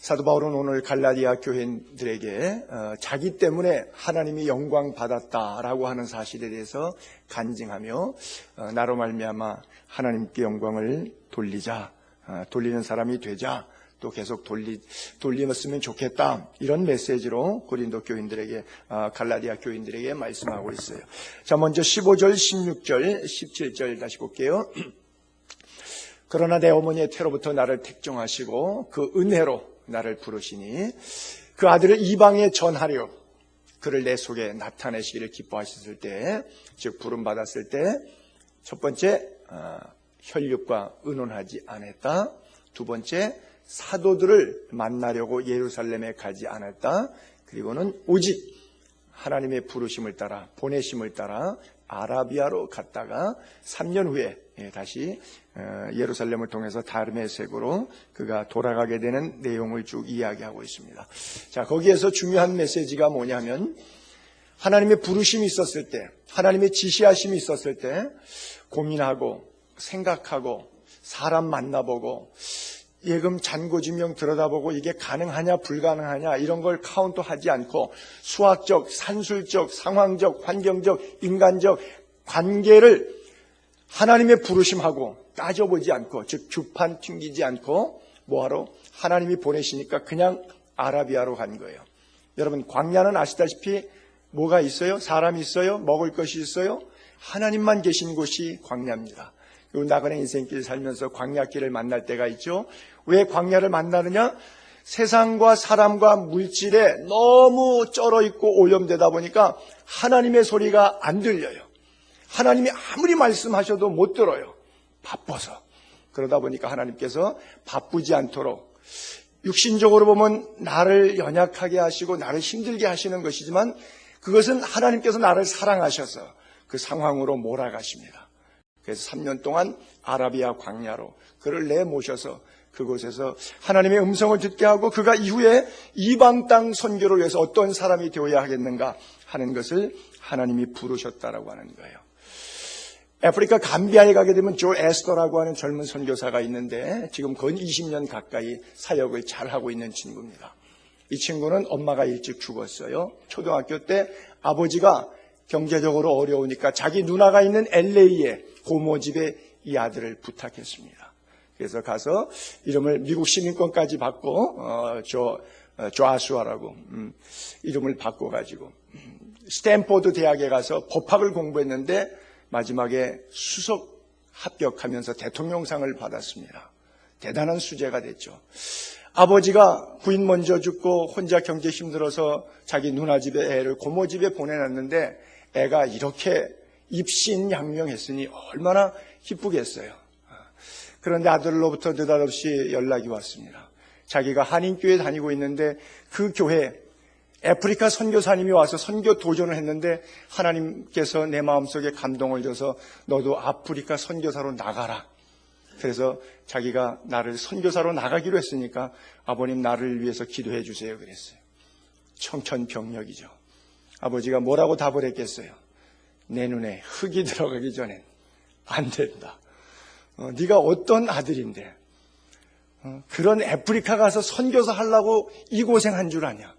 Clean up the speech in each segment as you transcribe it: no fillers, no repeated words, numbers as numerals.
사도 바울은 오늘 갈라디아 교인들에게 자기 때문에 하나님이 영광 받았다라고 하는 사실에 대해서 간증하며 나로 말미암아 하나님께 영광을 돌리자, 돌리는 사람이 되자, 또 계속 돌리었으면 좋겠다, 이런 메시지로 고린도 교인들에게, 갈라디아 교인들에게 말씀하고 있어요. 자, 먼저 15절, 16절, 17절 다시 볼게요. 그러나 내 어머니의 태로부터 나를 택정하시고 그 은혜로 나를 부르시니 그 아들을 이방에 전하려 그를 내 속에 나타내시기를 기뻐하셨을 때, 즉 부름받았을 때, 첫 번째 혈육과 의논하지 않았다. 두 번째 사도들을 만나려고 예루살렘에 가지 않았다. 그리고는 오직 하나님의 부르심을 따라, 보내심을 따라 아라비아로 갔다가 3년 후에 다시 예루살렘을 통해서 다메섹으로 그가 돌아가게 되는 내용을 쭉 이야기하고 있습니다. 자, 거기에서 중요한 메시지가 뭐냐면, 하나님의 부르심이 있었을 때, 하나님의 지시하심이 있었을 때 고민하고 생각하고 사람 만나보고 예금 잔고지명 들여다보고 이게 가능하냐 불가능하냐 이런 걸 카운트하지 않고 수학적, 산술적, 상황적, 환경적, 인간적 관계를 하나님의 부르심하고 따져보지 않고, 즉 주판 튕기지 않고 뭐하러? 하나님이 보내시니까 그냥 아라비아로 간 거예요. 여러분, 광야는 아시다시피 뭐가 있어요? 사람이 있어요? 먹을 것이 있어요? 하나님만 계신 곳이 광야입니다. 나그네 인생길 살면서 광야길을 만날 때가 있죠. 왜 광야를 만나느냐? 세상과 사람과 물질에 너무 쩔어있고 오염되다 보니까 하나님의 소리가 안 들려요. 하나님이 아무리 말씀하셔도 못 들어요. 바빠서. 그러다 보니까 하나님께서 바쁘지 않도록, 육신적으로 보면 나를 연약하게 하시고 나를 힘들게 하시는 것이지만 그것은 하나님께서 나를 사랑하셔서 그 상황으로 몰아가십니다. 그래서 3년 동안 아라비아 광야로 그를 내모셔서 그곳에서 하나님의 음성을 듣게 하고, 그가 이후에 이방 땅 선교를 위해서 어떤 사람이 되어야 하겠는가 하는 것을 하나님이 부르셨다라고 하는 거예요. 아프리카 감비아에 가게 되면 조 에스더라고 하는 젊은 선교사가 있는데 지금 거의 20년 가까이 사역을 잘하고 있는 친구입니다. 이 친구는 엄마가 일찍 죽었어요. 초등학교 때 아버지가 경제적으로 어려우니까 자기 누나가 있는 LA에 고모집에 이 아들을 부탁했습니다. 그래서 가서 이름을 미국 시민권까지 받고 조아수아라고 이름을 바꿔가지고 스탠포드 대학에 가서 법학을 공부했는데 마지막에 수석 합격하면서 대통령상을 받았습니다. 대단한 수재가 됐죠. 아버지가 부인 먼저 죽고 혼자 경제 힘들어서 자기 누나 집에 애를 고모 집에 보내놨는데 애가 이렇게 입신양명했으니 얼마나 기쁘겠어요. 그런데 아들로부터 느닷없이 연락이 왔습니다. 자기가 한인교회 다니고 있는데 그 교회 아프리카 선교사님이 와서 선교 도전을 했는데 하나님께서 내 마음속에 감동을 줘서 너도 아프리카 선교사로 나가라. 그래서 자기가 나를 선교사로 나가기로 했으니까 아버님 나를 위해서 기도해 주세요 그랬어요. 청천벽력이죠. 아버지가 뭐라고 답을 했겠어요? 내 눈에 흙이 들어가기 전엔 안 된다. 네가 어떤 아들인데 그런 아프리카 가서 선교사 하려고 이 고생한 줄 아냐?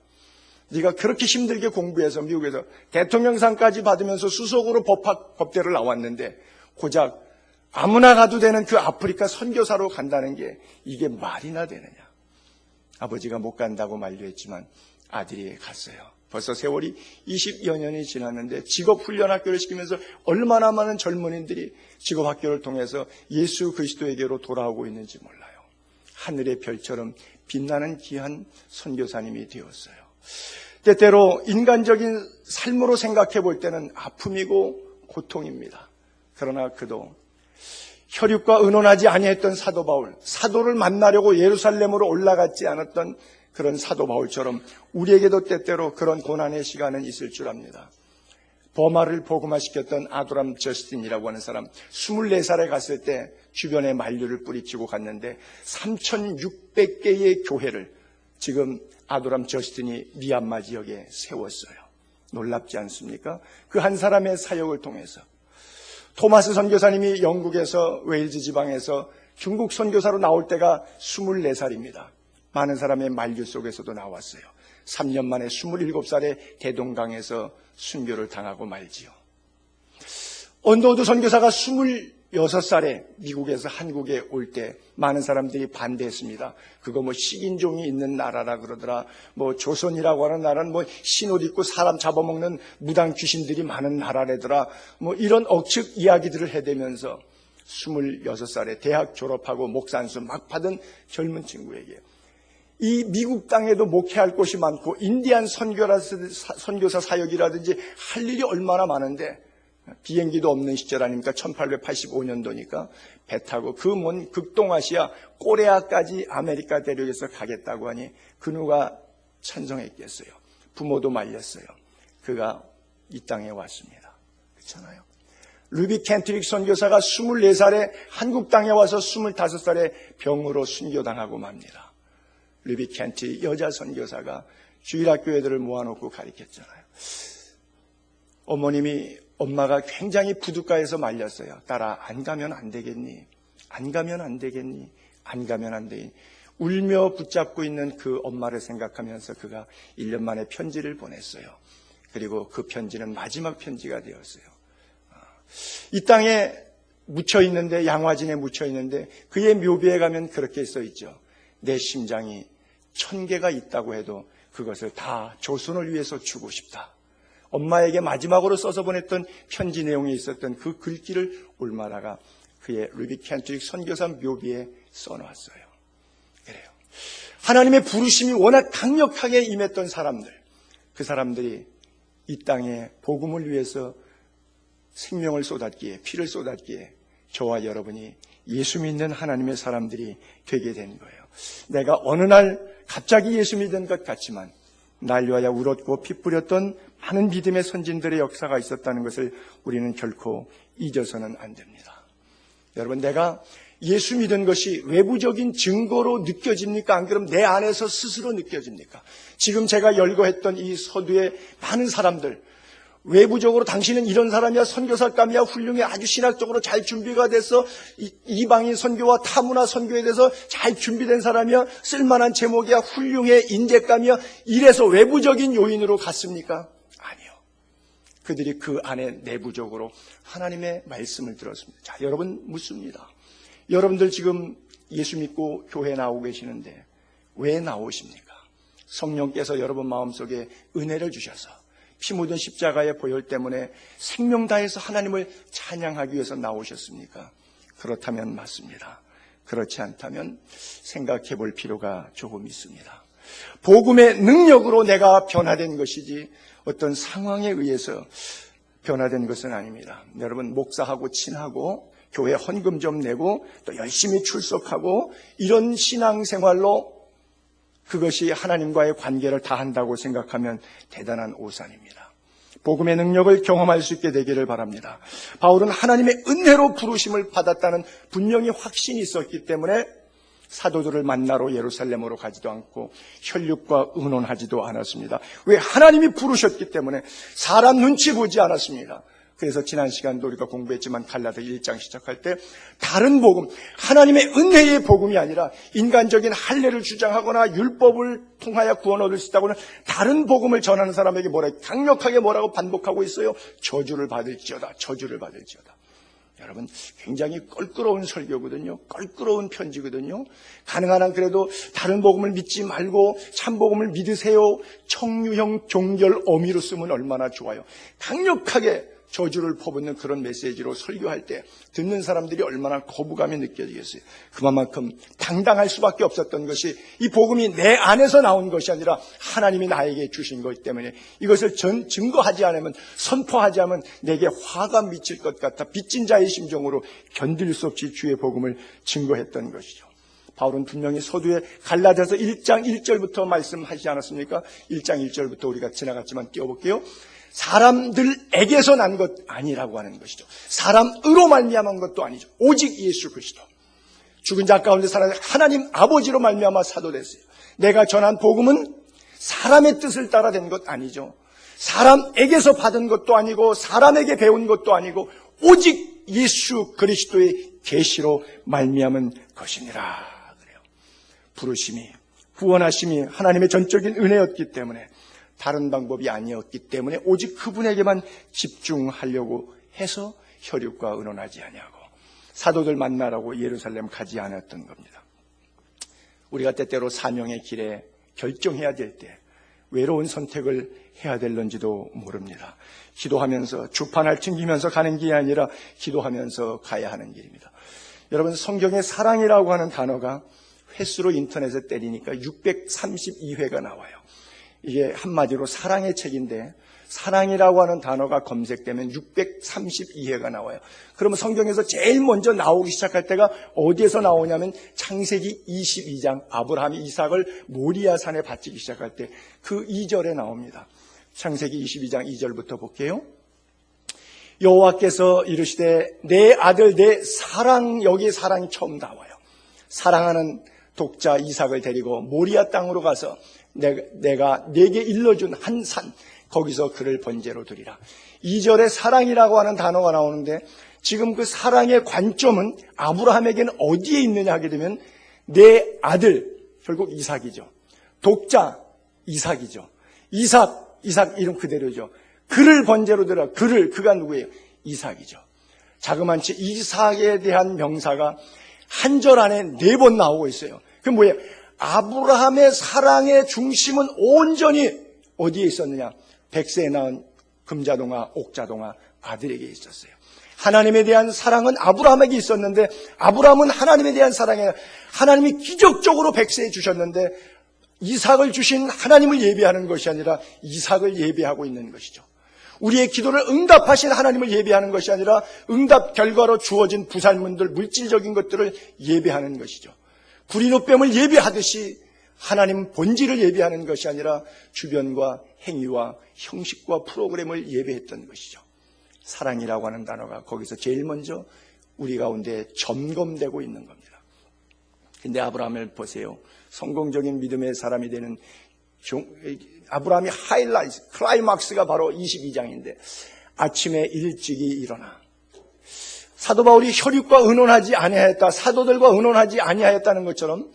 네가 그렇게 힘들게 공부해서 미국에서 대통령상까지 받으면서 수석으로 법대를 나왔는데 고작 아무나 가도 되는 그 아프리카 선교사로 간다는 게 이게 말이나 되느냐. 아버지가 못 간다고 만류했지만 아들이 갔어요. 벌써 세월이 20여 년이 지났는데 직업훈련학교를 시키면서 얼마나 많은 젊은이들이 직업학교를 통해서 예수 그리스도에게로 돌아오고 있는지 몰라요. 하늘의 별처럼 빛나는 귀한 선교사님이 되었어요. 때때로 인간적인 삶으로 생각해 볼 때는 아픔이고 고통입니다. 그러나 그도 혈육과 의논하지 아니했던 사도 바울, 사도를 만나려고 예루살렘으로 올라갔지 않았던 그런 사도 바울처럼 우리에게도 때때로 그런 고난의 시간은 있을 줄 압니다. 버마를 복음화시켰던 아두람 저스틴이라고 하는 사람, 24살에 갔을 때 주변에 만류를 뿌리치고 갔는데 3,600개의 교회를 지금 아두람 저스틴이 미얀마 지역에 세웠어요. 놀랍지 않습니까? 그 한 사람의 사역을 통해서. 토마스 선교사님이 영국에서 웨일즈 지방에서 중국 선교사로 나올 때가 24살입니다. 많은 사람의 만류 속에서도 나왔어요. 3년 만에 27살에 대동강에서 순교를 당하고 말지요. 언더우드 선교사가 26살에 미국에서 한국에 올 때 많은 사람들이 반대했습니다. 그거 뭐 식인종이 있는 나라라 그러더라. 뭐 조선이라고 하는 나라는 뭐 신옷 입고 사람 잡아먹는 무당 귀신들이 많은 나라래더라. 뭐 이런 억측 이야기들을 해대면서 26살에 대학 졸업하고 목산수 막 받은 젊은 친구에게 이 미국 땅에도 목회할 곳이 많고 인디안 선교사 사역이라든지 할 일이 얼마나 많은데 비행기도 없는 시절 아닙니까? 1885년도니까 배 타고 그 먼 극동아시아 코레아까지 아메리카 대륙에서 가겠다고 하니 그 누가 찬성했겠어요. 부모도 말렸어요. 그가 이 땅에 왔습니다. 그렇잖아요. 루비 켄트릭 선교사가 24살에 한국 땅에 와서 25살에 병으로 순교당하고 맙니다. 루비 켄트릭 여자 선교사가 주일학교 애들을 모아놓고 가르쳤잖아요. 엄마가 굉장히 부둣가에서 말렸어요. 딸아, 안 가면 안 되겠니? 안 가면 안 되겠니? 안 가면 안 되겠니? 울며 붙잡고 있는 그 엄마를 생각하면서 그가 1년 만에 편지를 보냈어요. 그리고 그 편지는 마지막 편지가 되었어요. 이 땅에 묻혀있는데, 양화진에 묻혀있는데 그의 묘비에 가면 그렇게 써있죠. 내 심장이 1000개가 있다고 해도 그것을 다 조선을 위해서 주고 싶다. 엄마에게 마지막으로 써서 보냈던 편지 내용에 있었던 그 글귀를 올마다가 그의 루비 켄트릭 선교사 묘비에 써놨어요. 그래요. 하나님의 부르심이 워낙 강력하게 임했던 사람들, 그 사람들이 이 땅에 복음을 위해서 생명을 쏟았기에, 피를 쏟았기에 저와 여러분이 예수 믿는 하나님의 사람들이 되게 된 거예요. 내가 어느 날 갑자기 예수 믿은 것 같지만 날 위하여 울었고 피 뿌렸던 많은 믿음의 선진들의 역사가 있었다는 것을 우리는 결코 잊어서는 안 됩니다. 여러분, 내가 예수 믿은 것이 외부적인 증거로 느껴집니까? 안 그럼 내 안에서 스스로 느껴집니까? 지금 제가 열거했던 이 서두의 많은 사람들, 외부적으로 당신은 이런 사람이야, 선교사감이야, 훌륭해, 아주 신학적으로 잘 준비가 돼서 이방인 선교와 타문화 선교에 대해서 잘 준비된 사람이야, 쓸만한 제목이야, 훌륭해, 인재감이야, 이래서 외부적인 요인으로 갔습니까? 아니요. 그들이 그 안에 내부적으로 하나님의 말씀을 들었습니다. 자, 여러분 묻습니다. 여러분들 지금 예수 믿고 교회 나오고 계시는데 왜 나오십니까? 성령께서 여러분 마음속에 은혜를 주셔서 피 묻은 십자가의 보혈 때문에 생명 다해서 하나님을 찬양하기 위해서 나오셨습니까? 그렇다면 맞습니다. 그렇지 않다면 생각해 볼 필요가 조금 있습니다. 복음의 능력으로 내가 변화된 것이지 어떤 상황에 의해서 변화된 것은 아닙니다. 여러분, 목사하고 친하고 교회 헌금 좀 내고 또 열심히 출석하고 이런 신앙생활로 그것이 하나님과의 관계를 다한다고 생각하면 대단한 오산입니다. 복음의 능력을 경험할 수 있게 되기를 바랍니다. 바울은 하나님의 은혜로 부르심을 받았다는 분명히 확신이 있었기 때문에 사도들을 만나러 예루살렘으로 가지도 않고 혈육과 의논하지도 않았습니다. 왜? 하나님이 부르셨기 때문에 사람 눈치 보지 않았습니다. 그래서 지난 시간도 우리가 공부했지만 갈라디아 1장 시작할 때 다른 복음, 하나님의 은혜의 복음이 아니라 인간적인 할례를 주장하거나 율법을 통하여 구원 얻을 수 있다고는 다른 복음을 전하는 사람에게 강력하게 뭐라고 반복하고 있어요? 저주를 받을지어다. 저주를 받을지어다. 여러분, 굉장히 껄끄러운 설교거든요. 껄끄러운 편지거든요. 가능한 한 그래도 다른 복음을 믿지 말고 참 복음을 믿으세요. 청유형 종결 어미로 쓰면 얼마나 좋아요. 강력하게 저주를 퍼붓는 그런 메시지로 설교할 때 듣는 사람들이 얼마나 거부감이 느껴지겠어요. 그만큼 당당할 수밖에 없었던 것이 이 복음이 내 안에서 나온 것이 아니라 하나님이 나에게 주신 것이기 때문에 이것을 증거하지 않으면, 선포하지 않으면 내게 화가 미칠 것 같아 빚진 자의 심정으로 견딜 수 없이 주의 복음을 증거했던 것이죠. 바울은 분명히 서두에 갈라디아서 1장 1절부터 말씀하지 않았습니까? 1장 1절부터 우리가 지나갔지만 띄워볼게요. 사람들에게서 난 것 아니라고 하는 것이죠. 사람으로 말미암은 것도 아니죠. 오직 예수 그리스도. 죽은 자 가운데 살아 하나님 아버지로 말미암아 사도됐어요. 내가 전한 복음은 사람의 뜻을 따라 된 것 아니죠. 사람에게서 받은 것도 아니고 사람에게 배운 것도 아니고 오직 예수 그리스도의 계시로 말미암은 것이니라. 그래요. 부르심이 구원하심이 하나님의 전적인 은혜였기 때문에, 다른 방법이 아니었기 때문에 오직 그분에게만 집중하려고 해서 혈육과 의논하지 아니하고 사도들 만나라고 예루살렘 가지 않았던 겁니다. 우리가 때때로 사명의 길에 결정해야 될 때 외로운 선택을 해야 될런지도 모릅니다. 기도하면서 주판을 튕기면서 가는 길이 아니라 기도하면서 가야 하는 길입니다. 여러분, 성경에 사랑이라고 하는 단어가 횟수로 인터넷에 때리니까 632회가 나와요. 이게 한마디로 사랑의 책인데 사랑이라고 하는 단어가 검색되면 632회가 나와요. 그러면 성경에서 제일 먼저 나오기 시작할 때가 어디에서 나오냐면 창세기 22장, 아브라함이 이삭을 모리아산에 바치기 시작할 때 그 2절에 나옵니다. 창세기 22장 2절부터 볼게요. 여호와께서 이르시되 내 아들 내 사랑, 여기 사랑이 처음 나와요. 사랑하는 독자 이삭을 데리고 모리아 땅으로 가서 내가 내게 일러준 한 산, 거기서 그를 번제로 드리라. 2절에 사랑이라고 하는 단어가 나오는데 지금 그 사랑의 관점은 아브라함에게는 어디에 있느냐 하게 되면 내 아들, 결국 이삭이죠. 독자 이삭이죠. 이삭 이름 그대로죠. 그를 번제로 드리라. 그가 누구예요? 이삭이죠. 자그만치 이삭에 대한 명사가 한 절 안에 4번 나오고 있어요. 그게 뭐예요? 아브라함의 사랑의 중심은 온전히 어디에 있었느냐? 백세에 낳은 금자동아, 옥자동아 아들에게 있었어요. 하나님에 대한 사랑은 아브라함에게 있었는데 아브라함은 하나님에 대한 사랑에 하나님이 기적적으로 백세에 주셨는데 이삭을 주신 하나님을 예배하는 것이 아니라 이삭을 예배하고 있는 것이죠. 우리의 기도를 응답하신 하나님을 예배하는 것이 아니라 응답 결과로 주어진 부살문들, 물질적인 것들을 예배하는 것이죠. 구리노뱀을 예배하듯이 하나님 본질을 예배하는 것이 아니라 주변과 행위와 형식과 프로그램을 예배했던 것이죠. 사랑이라고 하는 단어가 거기서 제일 먼저 우리 가운데 점검되고 있는 겁니다. 근데 아브라함을 보세요. 성공적인 믿음의 사람이 되는 아브라함이 하이라이트, 클라이막스가 바로 22장인데 아침에 일찍이 일어나. 사도 바울이 혈육과 의논하지 아니하였다, 사도들과 의논하지 아니하였다는 것처럼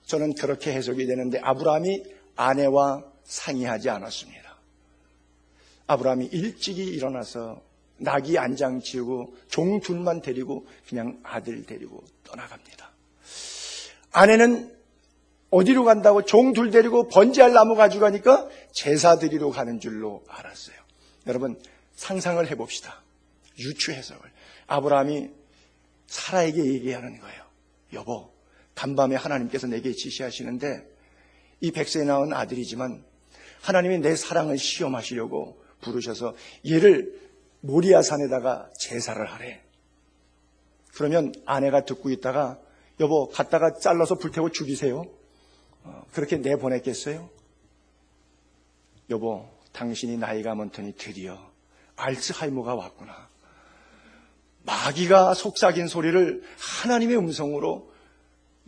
저는 그렇게 해석이 되는데 아브라함이 아내와 상의하지 않았습니다. 아브라함이 일찍이 일어나서 나귀 안장 지우고 종 둘만 데리고 그냥 아들 데리고 떠나갑니다. 아내는 어디로 간다고 종 둘 데리고 번제할 나무 가지고 가니까 제사 드리러 가는 줄로 알았어요. 여러분 상상을 해봅시다. 유추 해석을. 아브라함이 사라에게 얘기하는 거예요. 여보, 간밤에 하나님께서 내게 지시하시는데 이 백세에 낳은 아들이지만 하나님이 내 사랑을 시험하시려고 부르셔서 얘를 모리아산에다가 제사를 하래. 그러면 아내가 듣고 있다가 여보 갔다가 잘라서 불태워 죽이세요. 그렇게 내보냈겠어요? 여보, 당신이 나이가 많더니 드디어 알츠하이머가 왔구나. 마귀가 속삭인 소리를 하나님의 음성으로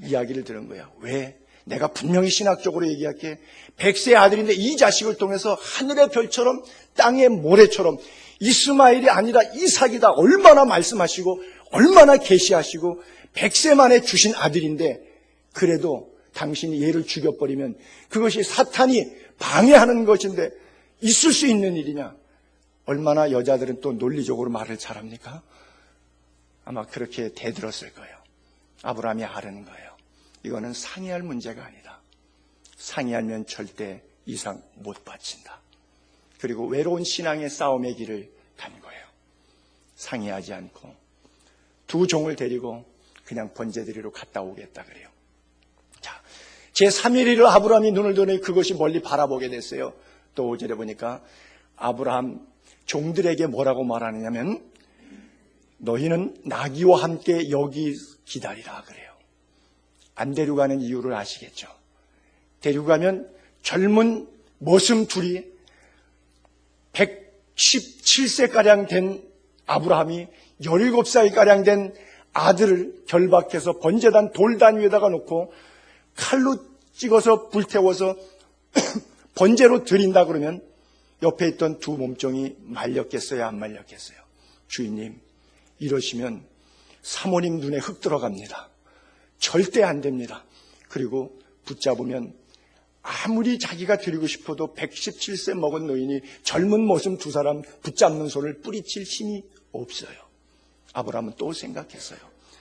이야기를 들은 거야. 왜? 내가 분명히 신학적으로 얘기할게. 백세의 아들인데 이 자식을 통해서 하늘의 별처럼 땅의 모래처럼 이스마엘이 아니라 이삭이다. 얼마나 말씀하시고 얼마나 계시하시고 백세 만에 주신 아들인데 그래도 당신이 얘를 죽여버리면 그것이 사탄이 방해하는 것인데 있을 수 있는 일이냐? 얼마나 여자들은 또 논리적으로 말을 잘합니까? 아마 그렇게 대들었을 거예요. 아브라함이 아는 거예요. 이거는 상의할 문제가 아니다. 상의하면 절대 이상 못 바친다. 그리고 외로운 신앙의 싸움의 길을 간 거예요. 상의하지 않고 두 종을 데리고 그냥 번제드리러 갔다 오겠다 그래요. 자, 제3일이라 아브라함이 눈을 드니 그것이 멀리 바라보게 됐어요. 또 5절에 보니까 아브라함 종들에게 뭐라고 말하느냐면 너희는 나귀와 함께 여기 기다리라 그래요. 안 데려가는 이유를 아시겠죠? 데려가면 젊은 머슴 둘이 117세가량 된 아브라함이 17살가량 된 아들을 결박해서 번제단 돌단 위에다가 놓고 칼로 찍어서 불태워서 번제로 드린다 그러면 옆에 있던 두 몸종이 말렸겠어요? 안 말렸겠어요? 주인님, 이러시면 사모님 눈에 흙 들어갑니다. 절대 안 됩니다. 그리고 붙잡으면 아무리 자기가 드리고 싶어도 117세 먹은 노인이 젊은 모습 두 사람 붙잡는 손을 뿌리칠 힘이 없어요. 아브라함은 또 생각했어요.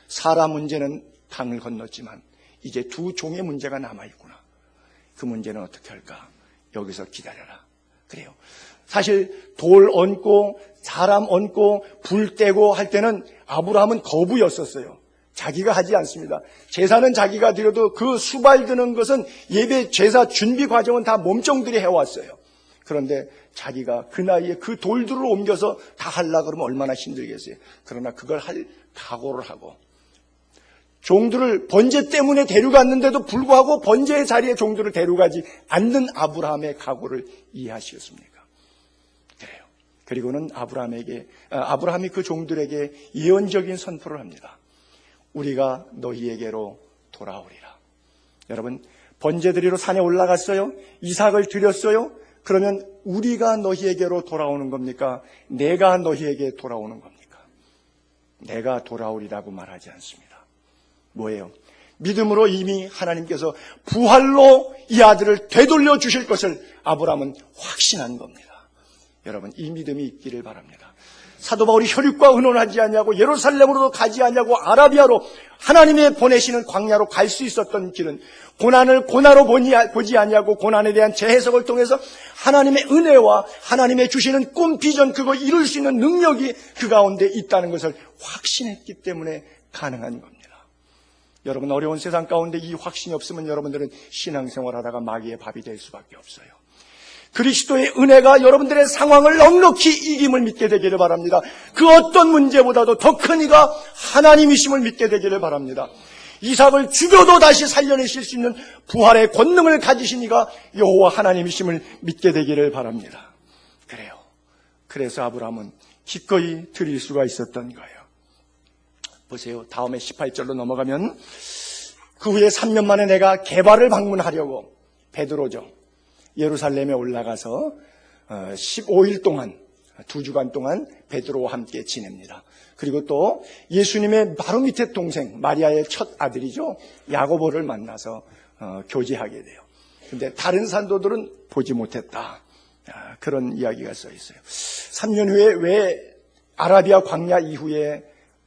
사라 문제는 강을 건넜지만 이제 두 종의 문제가 남아있구나. 그 문제는 어떻게 할까? 여기서 기다려라. 그래요. 사실 돌 얹고 사람 얹고 불 떼고 할 때는 아브라함은 거부였었어요. 자기가 하지 않습니다. 제사는 자기가 드려도 그 수발 드는 것은 예배 제사 준비 과정은 다 몸종들이 해왔어요. 그런데 자기가 그 나이에 그 돌들을 옮겨서 다 하려고 그러면 얼마나 힘들겠어요. 그러나 그걸 할 각오를 하고 종들을 번제 때문에 데려갔는데도 불구하고 번제의 자리에 종들을 데려가지 않는 아브라함의 각오를 이해하시겠습니까? 그래요. 그리고는 아브라함이 그 종들에게 예언적인 선포를 합니다. 우리가 너희에게로 돌아오리라. 여러분, 번제 드리러 산에 올라갔어요? 이삭을 드렸어요? 그러면 우리가 너희에게로 돌아오는 겁니까? 내가 너희에게 돌아오는 겁니까? 내가 돌아오리라고 말하지 않습니다. 뭐예요? 믿음으로 이미 하나님께서 부활로 이 아들을 되돌려 주실 것을 아브라함은 확신한 겁니다. 여러분, 이 믿음이 있기를 바랍니다. 사도 바울이 혈육과 의논하지 않냐고 예루살렘으로도 가지 않냐고 아라비아로 하나님의 보내시는 광야로 갈 수 있었던 길은 고난을 고난으로 보지 않냐고 고난에 대한 재해석을 통해서 하나님의 은혜와 하나님의 주시는 꿈, 비전 그거 이룰 수 있는 능력이 그 가운데 있다는 것을 확신했기 때문에 가능한 겁니다. 여러분, 어려운 세상 가운데 이 확신이 없으면 여러분들은 신앙생활하다가 마귀의 밥이 될 수밖에 없어요. 그리스도의 은혜가 여러분들의 상황을 넉넉히 이김을 믿게 되기를 바랍니다. 그 어떤 문제보다도 더 큰 이가 하나님이심을 믿게 되기를 바랍니다. 이삭을 죽여도 다시 살려내실 수 있는 부활의 권능을 가지신 이가 여호와 하나님이심을 믿게 되기를 바랍니다. 그래요. 그래서 아브라함은 기꺼이 드릴 수가 있었던 거예요. 보세요. 다음에 18절로 넘어가면 그 후에 3년 만에 내가 게바를 방문하려고 베드로죠. 예루살렘에 올라가서 15일 동안 2주간 동안 베드로와 함께 지냅니다. 그리고 또 예수님의 바로 밑에 동생 마리아의 첫 아들이죠. 야고보를 만나서 교제하게 돼요. 그런데 다른 산도들은 보지 못했다. 그런 이야기가 써 있어요. 3년 후에 왜 아라비아 광야 이후에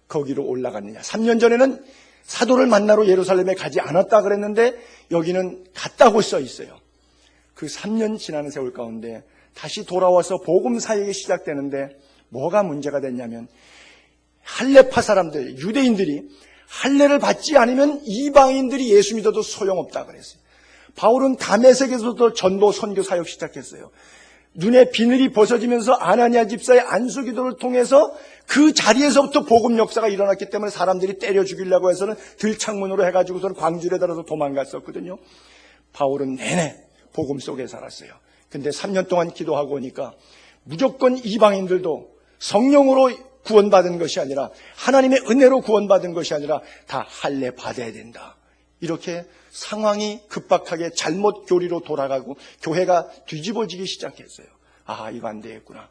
거기로 올라갔느냐. 3년 전에는 사도를 만나러 예루살렘에 가지 않았다 그랬는데 여기는 갔다고 써 있어요. 그 3년 지나는 세월 가운데 다시 돌아와서 복음 사역이 시작되는데 뭐가 문제가 됐냐면 할례파 사람들, 유대인들이 할례를 받지 않으면 이방인들이 예수 믿어도 소용없다 그랬어요. 바울은 다메섹에서도 전도 선교 사역 시작했어요. 눈에 비늘이 벗어지면서 아나니아 집사의 안수기도를 통해서 그 자리에서부터 복음 역사가 일어났기 때문에 사람들이 때려 죽이려고 해서는 들창문으로 해가지고서는 광주에 달아서 도망갔었거든요. 바울은 내내 복음 속에 살았어요. 근데 3년 동안 기도하고 오니까 무조건 이방인들도 성령으로 구원받은 것이 아니라 하나님의 은혜로 구원받은 것이 아니라 다 할례 받아야 된다. 이렇게 상황이 급박하게 잘못 교리로 돌아가고 교회가 뒤집어지기 시작했어요. 아, 이거 안 되겠구나.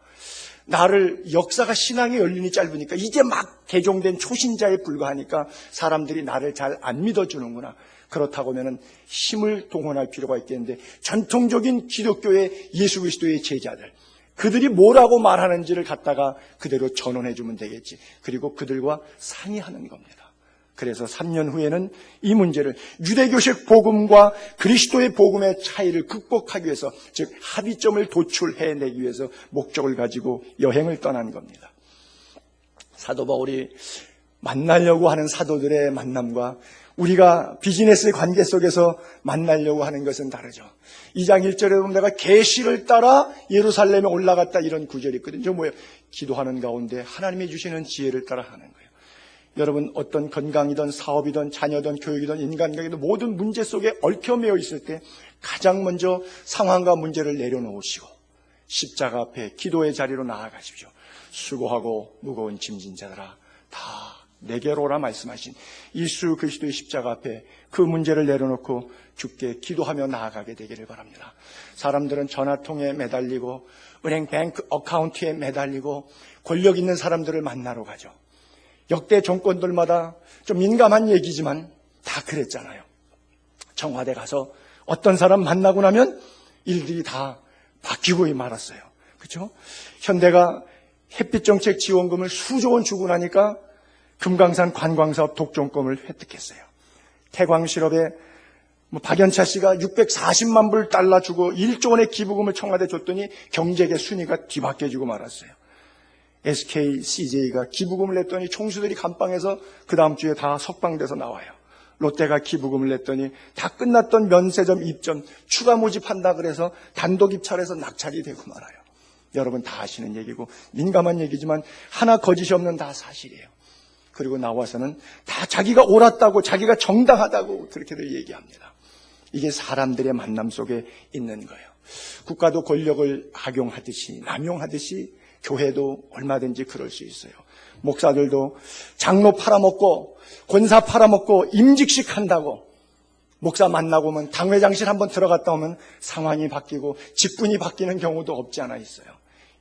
나를 역사가 신앙의 연륜이 짧으니까 이제 막 개종된 초신자에 불과하니까 사람들이 나를 잘 안 믿어주는구나. 그렇다고 하면 힘을 동원할 필요가 있겠는데 전통적인 기독교의 예수 그리스도의 제자들 그들이 뭐라고 말하는지를 갖다가 그대로 전원해 주면 되겠지. 그리고 그들과 상의하는 겁니다. 그래서 3년 후에는 이 문제를 유대교식 복음과 그리스도의 복음의 차이를 극복하기 위해서 즉 합의점을 도출해내기 위해서 목적을 가지고 여행을 떠난 겁니다. 사도 바울이 만나려고 하는 사도들의 만남과 우리가 비즈니스 관계 속에서 만나려고 하는 것은 다르죠. 2장 1절에 보면 내가 계시를 따라 예루살렘에 올라갔다 이런 구절이 있거든요. 뭐예요? 기도하는 가운데 하나님이 주시는 지혜를 따라 하는 거예요. 여러분 어떤 건강이든 사업이든 자녀든 교육이든 인간관계든 모든 문제 속에 얽혀매어 있을 때 가장 먼저 상황과 문제를 내려놓으시고 십자가 앞에 기도의 자리로 나아가십시오. 수고하고 무거운 짐진 자들아 다 내게로 오라 말씀하신 예수 그리스도의 십자가 앞에 그 문제를 내려놓고 주께 기도하며 나아가게 되기를 바랍니다. 사람들은 전화통에 매달리고 은행 뱅크 어카운트에 매달리고 권력 있는 사람들을 만나러 가죠. 역대 정권들마다 좀 민감한 얘기지만 다 그랬잖아요. 청와대 가서 어떤 사람 만나고 나면 일들이 다 바뀌고 말았어요. 그렇죠? 현대가 햇빛정책 지원금을 수조 원 주고 나니까 금강산 관광사업 독점권을 획득했어요. 태광실업에 박연차 씨가 640만 불 달러 주고 1조 원의 기부금을 청와대 줬더니 경제계 순위가 뒤바뀌어지고 말았어요. SK, CJ가 기부금을 냈더니 총수들이 감방에서 그 다음 주에 다 석방돼서 나와요. 롯데가 기부금을 냈더니 다 끝났던 면세점 입점 추가 모집한다 그래서 단독 입찰해서 낙찰이 되고 말아요. 여러분 다 아시는 얘기고 민감한 얘기지만 하나 거짓이 없는 다 사실이에요. 그리고 나와서는 다 자기가 옳았다고 자기가 정당하다고 그렇게들 얘기합니다. 이게 사람들의 만남 속에 있는 거예요. 국가도 권력을 악용하듯이 남용하듯이 교회도 얼마든지 그럴 수 있어요. 목사들도 장로 팔아먹고 권사 팔아먹고 임직식 한다고 목사 만나고 오면 당회장실 한번 들어갔다 오면 상황이 바뀌고 직분이 바뀌는 경우도 없지 않아 있어요.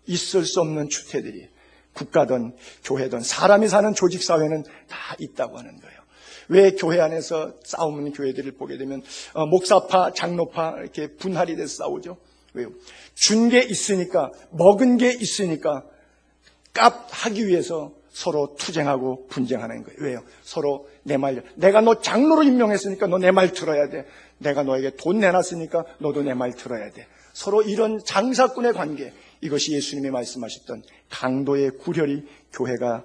있을 수 없는 추태들이 국가든 교회든 사람이 사는 조직사회는 다 있다고 하는 거예요. 왜 교회 안에서 싸우는 교회들을 보게 되면 목사파, 장로파 이렇게 분할이 돼서 싸우죠? 왜요? 준 게 있으니까, 먹은 게 있으니까 값 하기 위해서 서로 투쟁하고 분쟁하는 거예요. 왜요? 서로 내가 너 장로로 임명했으니까 너 내 말 들어야 돼. 내가 너에게 돈 내놨으니까 너도 내 말 들어야 돼. 서로 이런 장사꾼의 관계, 이것이 예수님이 말씀하셨던 강도의 구렬이 교회가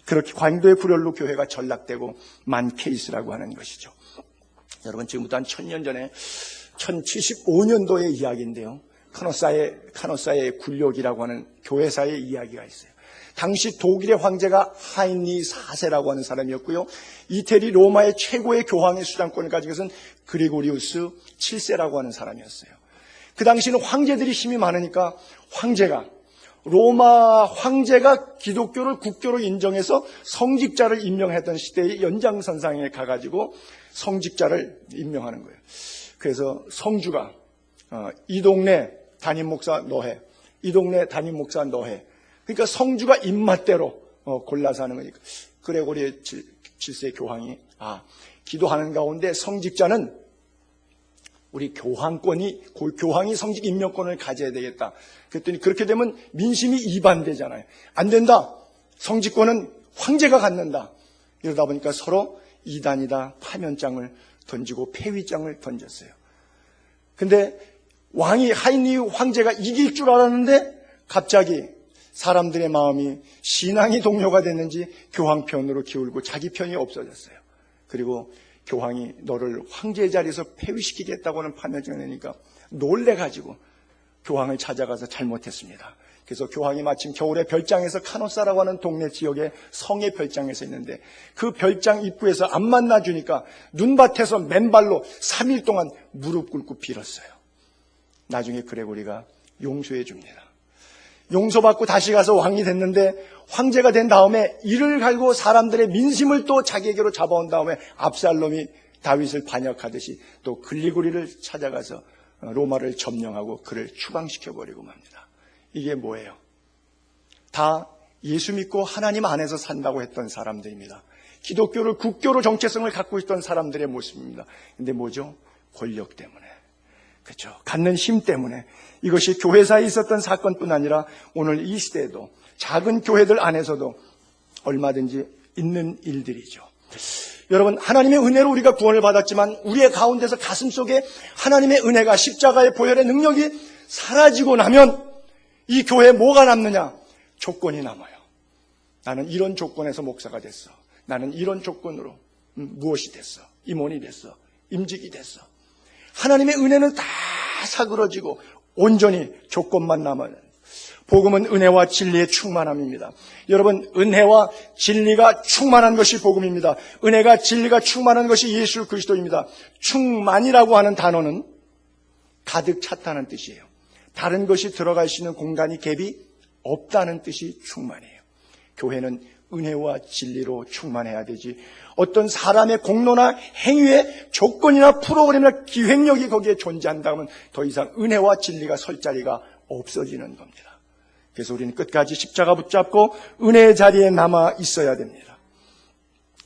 그렇게 강도의 구렬로 교회가 전락되고 만 케이스라고 하는 것이죠. 여러분 지금부터 한 1000년 전에 1075년도의 이야기인데요. 카노사의 굴욕이라고 하는 교회사의 이야기가 있어요. 당시 독일의 황제가 하인리 4세라고 하는 사람이었고요. 이태리 로마의 최고의 교황의 수장권을 가진 것은 그리고리우스 7세라고 하는 사람이었어요. 그 당시는 황제들이 힘이 많으니까 로마 황제가 기독교를 국교로 인정해서 성직자를 임명했던 시대의 연장선상에 가가지고 성직자를 임명하는 거예요. 그래서 성주가 이 동네 담임 목사 너해, 이 동네 담임 목사 너해. 그러니까 성주가 입맛대로 골라서 하는 거니까 그레고리 7세 교황이 기도하는 가운데 성직자는 우리 교황이 성직 임명권을 가져야 되겠다. 그랬더니 그렇게 되면 민심이 이반되잖아요. 안 된다. 성직권은 황제가 갖는다. 이러다 보니까 서로 이단이다 파면장을 던지고 폐위장을 던졌어요. 근데 하인리 황제가 이길 줄 알았는데 갑자기 사람들의 마음이 신앙이 동요가 됐는지 교황 편으로 기울고 자기 편이 없어졌어요. 그리고 교황이 너를 황제의 자리에서 폐위시키겠다고는 파면장을 내니까 놀래가지고 교황을 찾아가서 잘못했습니다. 그래서 교황이 마침 겨울에 별장에서 카노사라고 하는 동네 지역의 성의 별장에서 있는데 그 별장 입구에서 안 만나주니까 눈밭에서 맨발로 3일 동안 무릎 꿇고 빌었어요. 나중에 그레고리가 용서해 줍니다. 용서받고 다시 가서 왕이 됐는데 황제가 된 다음에 이를 갈고 사람들의 민심을 또 자기에게로 잡아온 다음에 압살롬이 다윗을 반역하듯이 또 글리고리를 찾아가서 로마를 점령하고 그를 추방시켜버리고 맙니다. 이게 뭐예요? 다 예수 믿고 하나님 안에서 산다고 했던 사람들입니다. 기독교를 국교로 정체성을 갖고 있던 사람들의 모습입니다. 근데 뭐죠? 권력 때문에. 그렇죠. 갖는 힘 때문에. 이것이 교회사에 있었던 사건뿐 아니라 오늘 이 시대에도 작은 교회들 안에서도 얼마든지 있는 일들이죠. 여러분, 하나님의 은혜로 우리가 구원을 받았지만 우리의 가운데서 가슴속에 하나님의 은혜가 십자가의 보혈의 능력이 사라지고 나면 이 교회에 뭐가 남느냐? 조건이 남아요. 나는 이런 조건에서 목사가 됐어. 나는 이런 조건으로 무엇이 됐어. 임원이 됐어. 임직이 됐어. 하나님의 은혜는 다 사그러지고 온전히 조건만 남아요. 복음은 은혜와 진리의 충만함입니다. 여러분, 은혜와 진리가 충만한 것이 복음입니다. 은혜가 진리가 충만한 것이 예수 그리스도입니다. 충만이라고 하는 단어는 가득 찼다는 뜻이에요. 다른 것이 들어갈 수 있는 공간이 갭이 없다는 뜻이 충만이에요. 교회는 은혜와 진리로 충만해야 되지 어떤 사람의 공로나 행위의 조건이나 프로그램이나 기획력이 거기에 존재한다면 더 이상 은혜와 진리가 설 자리가 없어지는 겁니다. 그래서 우리는 끝까지 십자가 붙잡고 은혜의 자리에 남아 있어야 됩니다.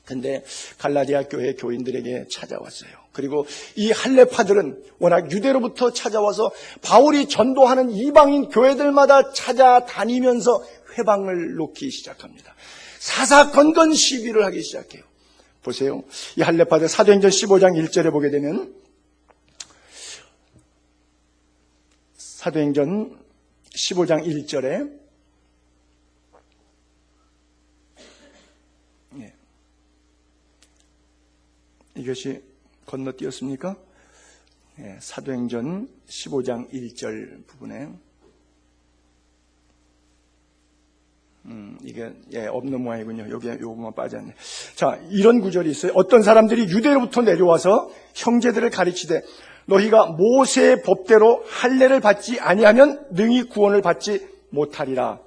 근데 갈라디아 교회 교인들에게 찾아왔어요. 그리고 이 할례파들은 워낙 유대로부터 찾아와서 바울이 전도하는 이방인 교회들마다 찾아다니면서 회방을 놓기 시작합니다. 사사건건 시비를 하기 시작해요. 보세요. 이 할례파들 사도행전 15장 1절에 보게 되면 사도행전 15장 1절에 이것이 건너뛰었습니까? 사도행전 15장 1절 부분에 이게 없는 모양이군요. 여기에 요거만 빠졌네. 자, 이런 구절이 있어요. 어떤 사람들이 유대로부터 내려와서 형제들을 가르치되 너희가 모세의 법대로 할례를 받지 아니하면 능히 구원을 받지 못하리라.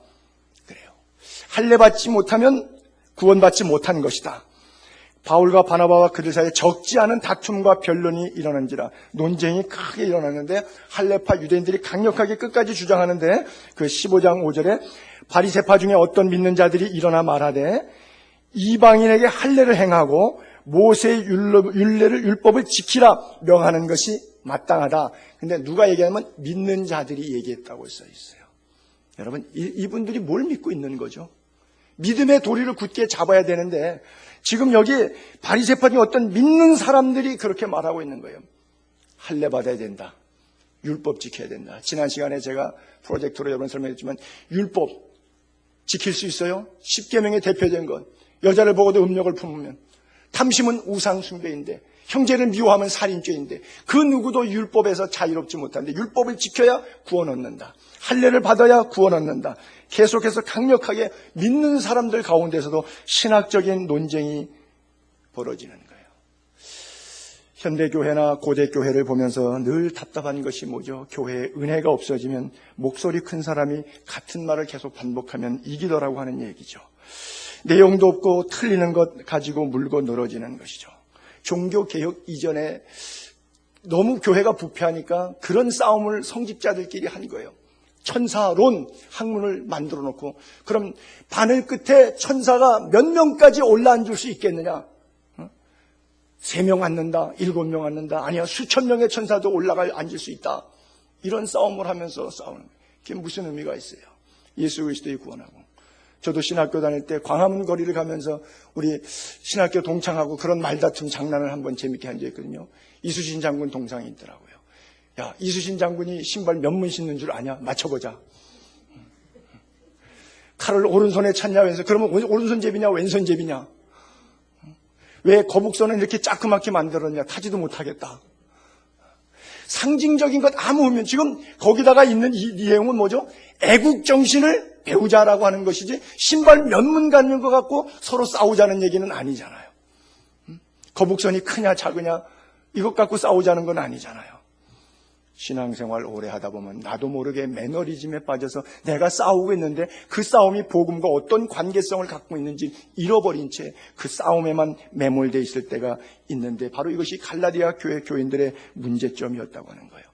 그래요. 할례 받지 못하면 구원받지 못한 것이다. 바울과 바나바와 그들 사이에 적지 않은 다툼과 변론이 일어난지라. 논쟁이 크게 일어났는데 할례파 유대인들이 강력하게 끝까지 주장하는데 그 15장 5절에 바리새파 중에 어떤 믿는 자들이 일어나 말하되 이방인에게 할례를 행하고 모세의 율법을 지키라 명하는 것이 마땅하다. 근데 누가 얘기하면 믿는 자들이 얘기했다고 써 있어요. 여러분, 이분들이 뭘 믿고 있는 거죠? 믿음의 도리를 굳게 잡아야 되는데 지금 여기 바리새파 중에 어떤 믿는 사람들이 그렇게 말하고 있는 거예요. 할례 받아야 된다. 율법 지켜야 된다. 지난 시간에 제가 프로젝트로 여러 번 설명했지만 율법 지킬 수 있어요? 10계명의 대표적인 것. 여자를 보고도 음욕을 품으면, 탐심은 우상 숭배인데, 형제를 미워하면 살인죄인데, 그 누구도 율법에서 자유롭지 못한데 율법을 지켜야 구원 얻는다. 할례를 받아야 구원 얻는다. 계속해서 강력하게 믿는 사람들 가운데서도 신학적인 논쟁이 벌어지는 거예요. 현대교회나 고대교회를 보면서 늘 답답한 것이 뭐죠? 교회에 은혜가 없어지면 목소리 큰 사람이 같은 말을 계속 반복하면 이기더라고 하는 얘기죠. 내용도 없고 틀리는 것 가지고 물고 늘어지는 것이죠. 종교개혁 이전에 너무 교회가 부패하니까 그런 싸움을 성직자들끼리 한 거예요. 천사론 학문을 만들어 놓고 그럼 바늘 끝에 천사가 몇 명까지 올라앉을 수 있겠느냐? 3명 앉는다, 7명 앉는다, 아니야 수천 명의 천사도 올라가 앉을 수 있다. 이런 싸움을 하면서 싸우는 거예요. 그게 무슨 의미가 있어요? 예수 그리스도의 구원하고. 저도 신학교 다닐 때 광화문 거리를 가면서 우리 신학교 동창하고 그런 말다툼 장난을 한번 재밌게 한 적이 있거든요. 이수신 장군 동상이 있더라고요. 야, 이수신 장군이 신발 몇 문 신는 줄 아냐? 맞춰보자. 칼을 오른손에 찼냐 왼손? 그러면 오른손 제비냐 왼손 제비냐? 왜 거북선은 이렇게 짜끄맣게 만들었냐? 타지도 못하겠다. 상징적인 것 아무 의미. 지금 거기다가 있는 이 내용은 뭐죠? 애국정신을 배우자라고 하는 것이지 신발 몇 문 갖는 것 같고 서로 싸우자는 얘기는 아니잖아요. 거북선이 크냐 작으냐 이것 갖고 싸우자는 건 아니잖아요. 신앙생활 오래 하다 보면 나도 모르게 매너리즘에 빠져서 내가 싸우고 있는데 그 싸움이 복음과 어떤 관계성을 갖고 있는지 잃어버린 채 그 싸움에만 매몰되어 있을 때가 있는데 바로 이것이 갈라디아 교회 교인들의 문제점이었다고 하는 거예요.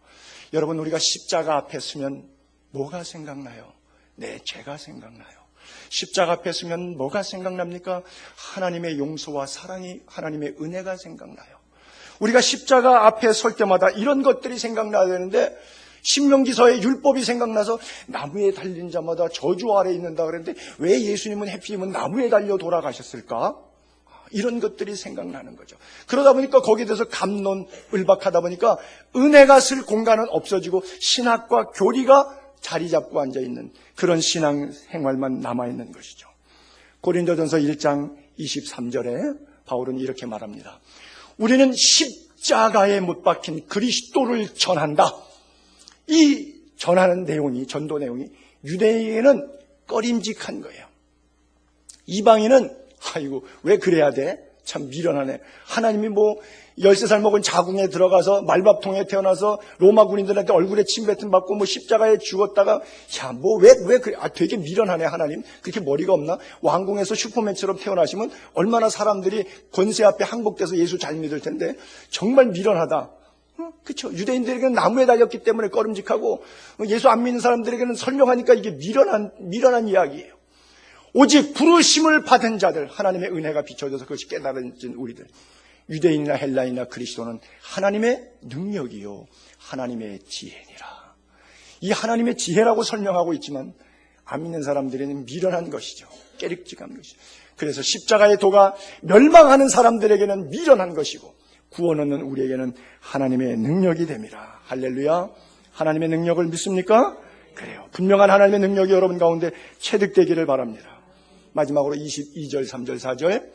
여러분, 우리가 십자가 앞에 서면 뭐가 생각나요? 내 죄가 생각나요. 십자가 앞에 서면 뭐가 생각납니까? 하나님의 용서와 사랑이, 하나님의 은혜가 생각나요. 우리가 십자가 앞에 설 때마다 이런 것들이 생각나야 되는데 신명기서의 율법이 생각나서 나무에 달린 자마다 저주 아래에 있는다 그랬는데 왜 예수님은 해피님은 나무에 달려 돌아가셨을까? 이런 것들이 생각나는 거죠. 그러다 보니까 거기에 대해서 감론 을박하다 보니까 은혜가 쓸 공간은 없어지고 신학과 교리가 자리 잡고 앉아있는 그런 신앙 생활만 남아있는 것이죠. 고린도전서 1장 23절에 바울은 이렇게 말합니다. 우리는 십자가에 못 박힌 그리스도를 전한다. 이 전하는 내용이, 전도 내용이 유대인에게는 꺼림직한 거예요. 이방인은 아이고 왜 그래야 돼? 참 미련하네. 하나님이 뭐 13살 먹은 자궁에 들어가서 말밥통에 태어나서 로마 군인들한테 얼굴에 침뱉음 받고 뭐 십자가에 죽었다가 야 뭐 왜 그래? 되게 미련하네 하나님. 그렇게 머리가 없나? 왕궁에서 슈퍼맨처럼 태어나시면 얼마나 사람들이 권세 앞에 항복돼서 예수 잘 믿을 텐데 정말 미련하다. 그렇죠. 유대인들에게는 나무에 달렸기 때문에 꺼림직하고 예수 안 믿는 사람들에게는 설명하니까 이게 미련한 이야기예요. 오직 부르심을 받은 자들, 하나님의 은혜가 비춰져서 그것이 깨달아진 우리들. 유대인이나 헬라인이나 그리스도는 하나님의 능력이요 하나님의 지혜니라. 이 하나님의 지혜라고 설명하고 있지만 안 믿는 사람들에게는 미련한 것이죠. 깨릭직한 것이죠. 그래서 십자가의 도가 멸망하는 사람들에게는 미련한 것이고 구원 얻는 우리에게는 하나님의 능력이 됩니다. 할렐루야. 하나님의 능력을 믿습니까? 그래요. 분명한 하나님의 능력이 여러분 가운데 체득되기를 바랍니다. 마지막으로 22절, 3절, 4절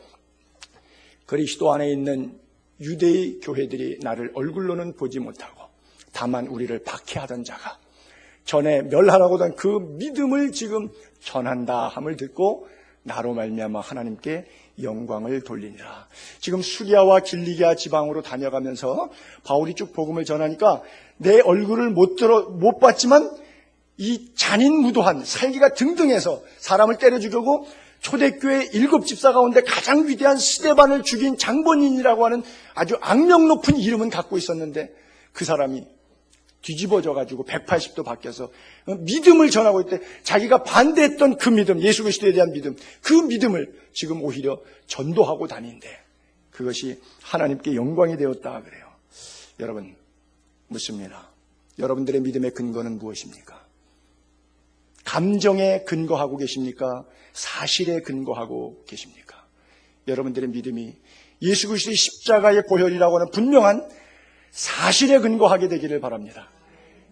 그리스도 안에 있는 유대의 교회들이 나를 얼굴로는 보지 못하고 다만 우리를 박해하던 자가 전에 멸하라고 하던 그 믿음을 지금 전한다 함을 듣고 나로 말미암아 하나님께 영광을 돌리니라. 지금 수리아와 길리기아 지방으로 다녀가면서 바울이 쭉 복음을 전하니까 내 얼굴을 못 봤지만 이 잔인무도한 살기가 등등해서 사람을 때려 죽이고 초대교회 7집사 가운데 가장 위대한 스데반을 죽인 장본인이라고 하는 아주 악명 높은 이름은 갖고 있었는데 그 사람이 뒤집어져가지고 180도 바뀌어서 믿음을 전하고 있대. 자기가 반대했던 그 믿음, 예수 그리스도에 대한 믿음, 그 믿음을 지금 오히려 전도하고 다닌대. 그것이 하나님께 영광이 되었다 그래요. 여러분 묻습니다. 여러분들의 믿음의 근거는 무엇입니까? 감정에 근거하고 계십니까? 사실에 근거하고 계십니까? 여러분들의 믿음이 예수 그리스도의 십자가의 고혈이라고 하는 분명한 사실에 근거하게 되기를 바랍니다.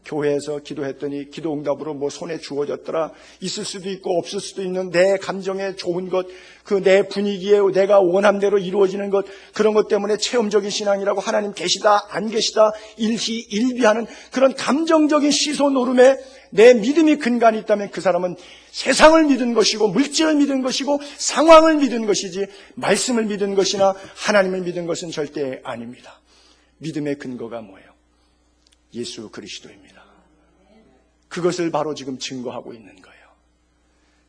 교회에서 기도했더니 기도 응답으로 뭐 손에 주어졌더라. 있을 수도 있고 없을 수도 있는 내 감정에 좋은 것, 그 내 분위기에 내가 원한 대로 이루어지는 것, 그런 것 때문에 체험적인 신앙이라고 하나님 계시다 안 계시다 일희일비하는 그런 감정적인 시소 노름에 내 믿음이 근간이 있다면 그 사람은 세상을 믿은 것이고 물질을 믿은 것이고 상황을 믿은 것이지 말씀을 믿은 것이나 하나님을 믿은 것은 절대 아닙니다. 믿음의 근거가 뭐예요? 예수 그리스도입니다. 그것을 바로 지금 증거하고 있는 거예요.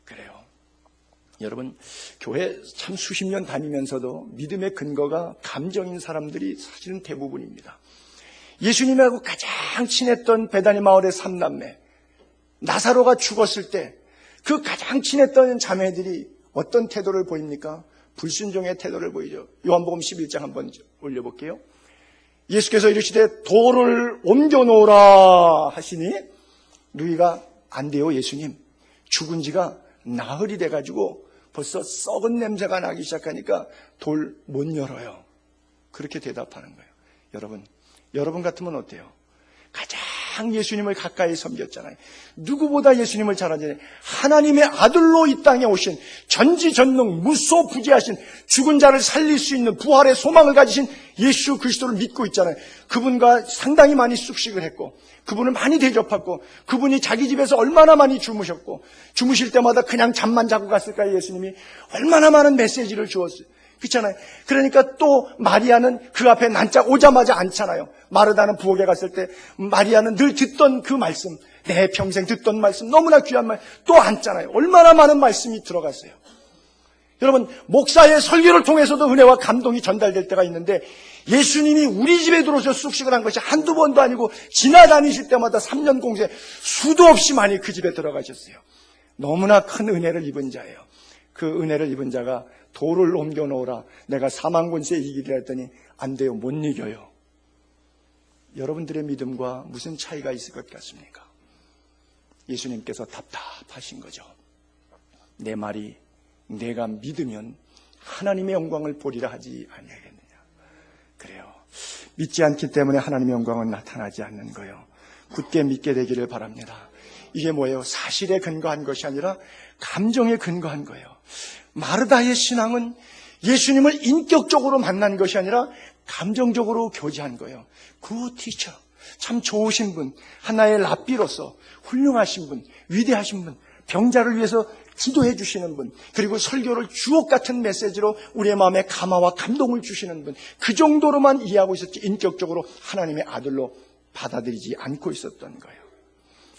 그래요. 여러분, 교회 참 수십 년 다니면서도 믿음의 근거가 감정인 사람들이 사실은 대부분입니다. 예수님하고 가장 친했던 베다니 마을의 3남매, 나사로가 죽었을 때 그 가장 친했던 자매들이 어떤 태도를 보입니까? 불순종의 태도를 보이죠. 요한복음 11장 한번 올려볼게요. 예수께서 이르시되 돌을 옮겨 놓으라 하시니 누이가 안 돼요. 예수님, 죽은 지가 나흘이 돼가지고 벌써 썩은 냄새가 나기 시작하니까 돌 못 열어요. 그렇게 대답하는 거예요. 여러분 같으면 어때요? 가장 예수님을 가까이 섬겼잖아요. 누구보다 예수님을 잘 알잖아요. 하나님의 아들로 이 땅에 오신 전지전능 무소부재하신 죽은 자를 살릴 수 있는 부활의 소망을 가지신 예수 그리스도를 믿고 있잖아요. 그분과 상당히 많이 쑥식을 했고 그분을 많이 대접했고 그분이 자기 집에서 얼마나 많이 주무셨고 주무실 때마다 그냥 잠만 자고 갔을까요? 예수님이 얼마나 많은 메시지를 주었어요. 그렇잖아요. 그러니까 또 마리아는 그 앞에 난짝 오자마자 앉잖아요. 마르다는 부엌에 갔을 때 마리아는 늘 듣던 그 말씀, 내 평생 듣던 말씀, 너무나 귀한 말 또 앉잖아요. 얼마나 많은 말씀이 들어갔어요. 여러분, 목사의 설교를 통해서도 은혜와 감동이 전달될 때가 있는데 예수님이 우리 집에 들어오셔 숙식을 한 것이 한두 번도 아니고 지나다니실 때마다 3년 공세 수도 없이 많이 그 집에 들어가셨어요. 너무나 큰 은혜를 입은 자예요. 그 은혜를 입은 자가 돌을 옮겨 놓으라. 내가 사망권세 이기리라 했더니 안 돼요. 못 이겨요. 여러분들의 믿음과 무슨 차이가 있을 것 같습니까? 예수님께서 답답하신 거죠. 내 말이 내가 믿으면 하나님의 영광을 보리라 하지 아니하겠느냐. 그래요. 믿지 않기 때문에 하나님의 영광은 나타나지 않는 거예요. 굳게 믿게 되기를 바랍니다. 이게 뭐예요? 사실에 근거한 것이 아니라 감정에 근거한 거예요. 마르다의 신앙은 예수님을 인격적으로 만난 것이 아니라 감정적으로 교제한 거예요. 그 티처, 참 좋으신 분, 하나의 랍비로서 훌륭하신 분, 위대하신 분, 병자를 위해서 기도해 주시는 분, 그리고 설교를 주옥 같은 메시지로 우리의 마음에 감화와 감동을 주시는 분, 그 정도로만 이해하고 있었지 인격적으로 하나님의 아들로 받아들이지 않고 있었던 거예요.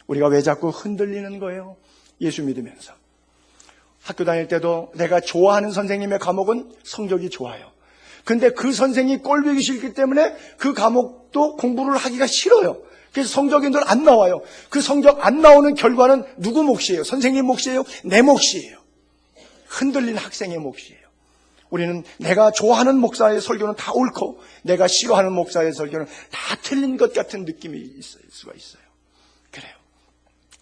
우리가 왜 자꾸 흔들리는 거예요? 예수 믿으면서. 학교 다닐 때도 내가 좋아하는 선생님의 과목은 성적이 좋아요. 근데 그 선생님이 꼴보기 싫기 때문에 그 과목도 공부를 하기가 싫어요. 그래서 성적이 늘 안 나와요. 그 성적 안 나오는 결과는 누구 몫이에요? 선생님 몫이에요? 내 몫이에요. 흔들린 학생의 몫이에요. 우리는 내가 좋아하는 목사의 설교는 다 옳고 내가 싫어하는 목사의 설교는 다 틀린 것 같은 느낌이 있을 수가 있어요. 그래요.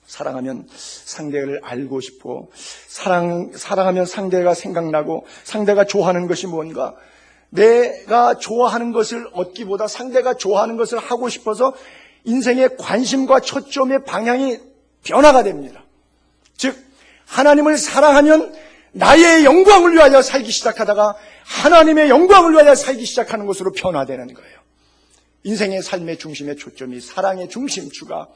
사랑하면 상대를 알고 싶고 사랑하면 상대가 생각나고 상대가 좋아하는 것이 뭔가 내가 좋아하는 것을 얻기보다 상대가 좋아하는 것을 하고 싶어서 인생의 관심과 초점의 방향이 변화가 됩니다. 즉 하나님을 사랑하면 나의 영광을 위하여 살기 시작하다가 하나님의 영광을 위하여 살기 시작하는 것으로 변화되는 거예요. 인생의 삶의 중심의 초점이 사랑의 중심추가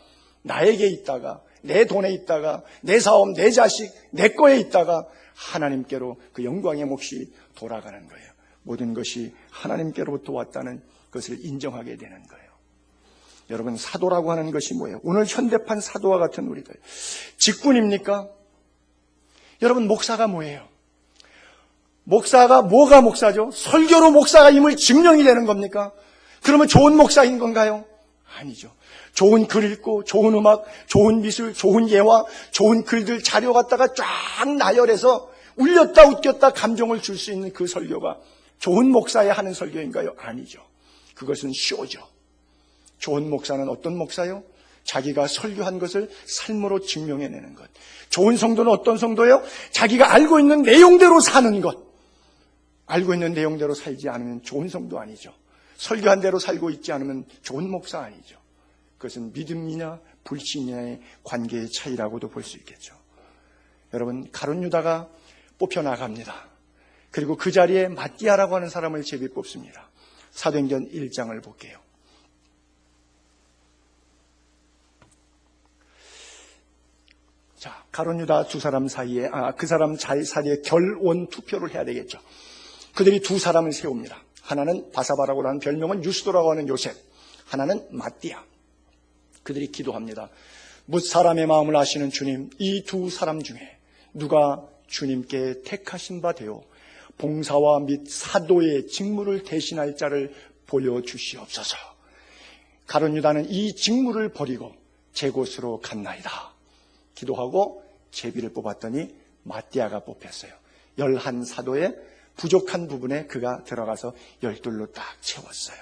나에게 있다가 내 돈에 있다가 내 사업, 내 자식, 내 거에 있다가 하나님께로 그 영광의 몫이 돌아가는 거예요. 모든 것이 하나님께로부터 왔다는 것을 인정하게 되는 거예요. 여러분, 사도라고 하는 것이 뭐예요? 오늘 현대판 사도와 같은 우리들. 직분입니까? 여러분, 목사가 뭐예요? 목사가 뭐가 목사죠? 설교로 목사가 임을 증명이 되는 겁니까? 그러면 좋은 목사인 건가요? 아니죠. 좋은 글 읽고 좋은 음악, 좋은 미술, 좋은 예화, 좋은 글들 자료 갖다가 쫙 나열해서 울렸다 웃겼다 감정을 줄 수 있는 그 설교가 좋은 목사야 하는 설교인가요? 아니죠. 그것은 쇼죠. 좋은 목사는 어떤 목사요? 자기가 설교한 것을 삶으로 증명해내는 것. 좋은 성도는 어떤 성도예요? 자기가 알고 있는 내용대로 사는 것. 알고 있는 내용대로 살지 않으면 좋은 성도 아니죠. 설교한 대로 살고 있지 않으면 좋은 목사 아니죠. 그것은 믿음이냐 불신이냐의 관계의 차이라고도 볼 수 있겠죠. 여러분, 가룟 유다가 뽑혀나갑니다. 그리고 그 자리에 마띠아라고 하는 사람을 제비 뽑습니다. 사도행전 1장을 볼게요. 자, 가룟 유다 두 사람 사이에 그 사람 사이에 결원 투표를 해야 되겠죠. 그들이 두 사람을 세웁니다. 하나는 바사바라고 하는 별명은 유스도라고 하는 요셉, 하나는 마띠아. 그들이 기도합니다. 뭇 사람의 마음을 아시는 주님, 이 두 사람 중에 누가 주님께 택하신 바 되어 봉사와 및 사도의 직무를 대신할 자를 보여주시옵소서. 가룟 유다는 이 직무를 버리고 제 곳으로 갔나이다. 기도하고 제비를 뽑았더니 마띠아가 뽑혔어요. 11사도의 부족한 부분에 그가 들어가서 12로 딱 채웠어요.